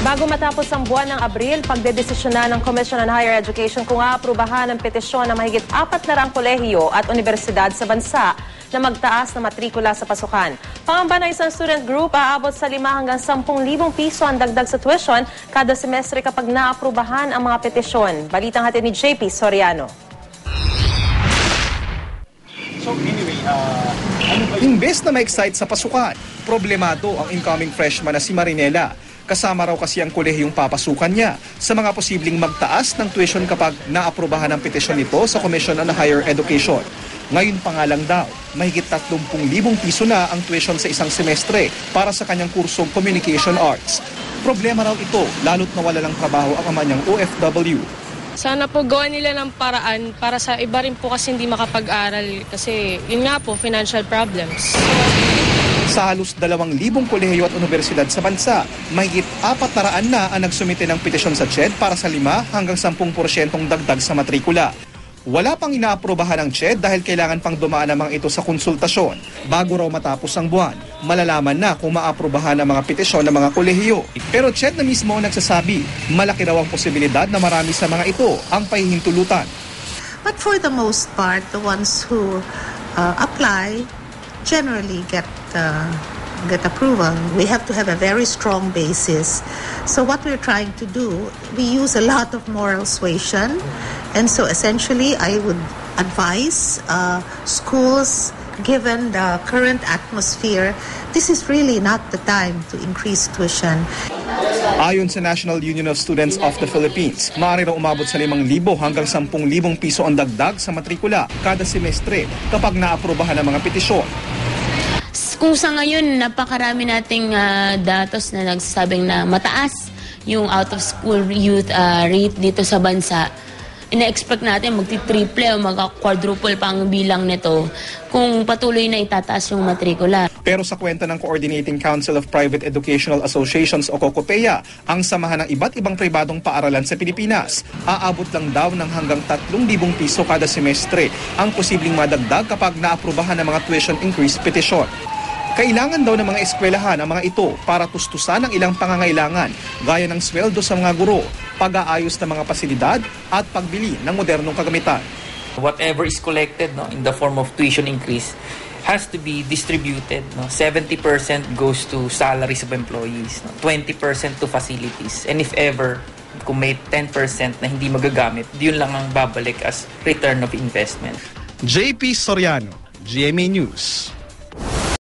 Bago matapos ang buwan ng Abril, pagdedesisyon na ng Commission on Higher Education kung aaprubahan ang petisyon ng mahigit 400 kolehiyo at universidad sa bansa na magtaas na matrikula sa pasukan. Pangamba ng isang student group, aabot sa 5 hanggang 10,000 piso ang dagdag sa tuition kada semestre kapag naaprubahan ang mga petisyon. Balitang hatid ni JP Soriano. So anyway, imbes na ma-excite sa pasukan, problemado ang incoming freshman na si Marinela. Kasama raw kasi ang kolehiyong papasukan niya sa mga posibleng magtaas ng tuition kapag naaprubahan ang petisyon nito sa Commission on Higher Education. Ngayon pa nga lang daw, mahigit 30,000 piso na ang tuition sa isang semestre para sa kanyang kursong Communication Arts. Problema raw ito, lalo't nawala ng trabaho ang ama niyang OFW. Sana po gawa nila ng paraan para sa iba rin po kasi hindi makapag-aral kasi yun nga po, financial problems. Sa halos 2,000 kolehiyo at universidad sa bansa, mahigit 400 na ang nagsumite ng petisyon sa CHED para sa 5 hanggang 10% dagdag sa matrikula. Wala pang inaaprobahan ng CHED dahil kailangan pang dumaan ang mga ito sa konsultasyon. Bago raw matapos ang buwan, malalaman na kung maaprobahan ang mga petisyon ng mga kolehiyo. Pero CHED na mismo ang nagsasabi, malaki raw ang posibilidad na marami sa mga ito ang pahihintulutan. But for the most part, the ones who apply generally get approval. We have to have a very strong basis. So what we're trying to do, we use a lot of moral suasion. And so essentially, I would advise schools, given the current atmosphere, this is really not the time to increase tuition. Ayon sa National Union of Students of the Philippines, maaari raw umabot sa 5,000 hanggang 10,000 piso ang dagdag sa matrikula kada semestre kapag naaprobahan ang mga petisyon. Kung sa ngayon, napakarami nating datos na nagsasabing na mataas yung out-of-school youth rate dito sa bansa. Ina-expect natin magti-triple o mag-quadruple pa ang bilang nito kung patuloy na itataas yung matrikula. Pero sa kwenta ng Coordinating Council of Private Educational Associations o COCOPEA, ang samahan ng iba't ibang pribadong paaralan sa Pilipinas, aabot lang daw ng hanggang 3,000 piso kada semestre ang posibleng madagdag kapag naaprubahan ng mga tuition increase petition. Kailangan daw ng mga eskwelahan ang mga ito para tustusan ang ilang pangangailangan gaya ng sweldo sa mga guro, pag-aayos ng mga pasilidad at pagbili ng modernong kagamitan. Whatever is collected in the form of tuition increase has to be distributed. 70% goes to salaries of employees, 20% to facilities. And if ever, kung may 10% na hindi magagamit, yun lang ang babalik as return of investment. JP Soriano, GMA News.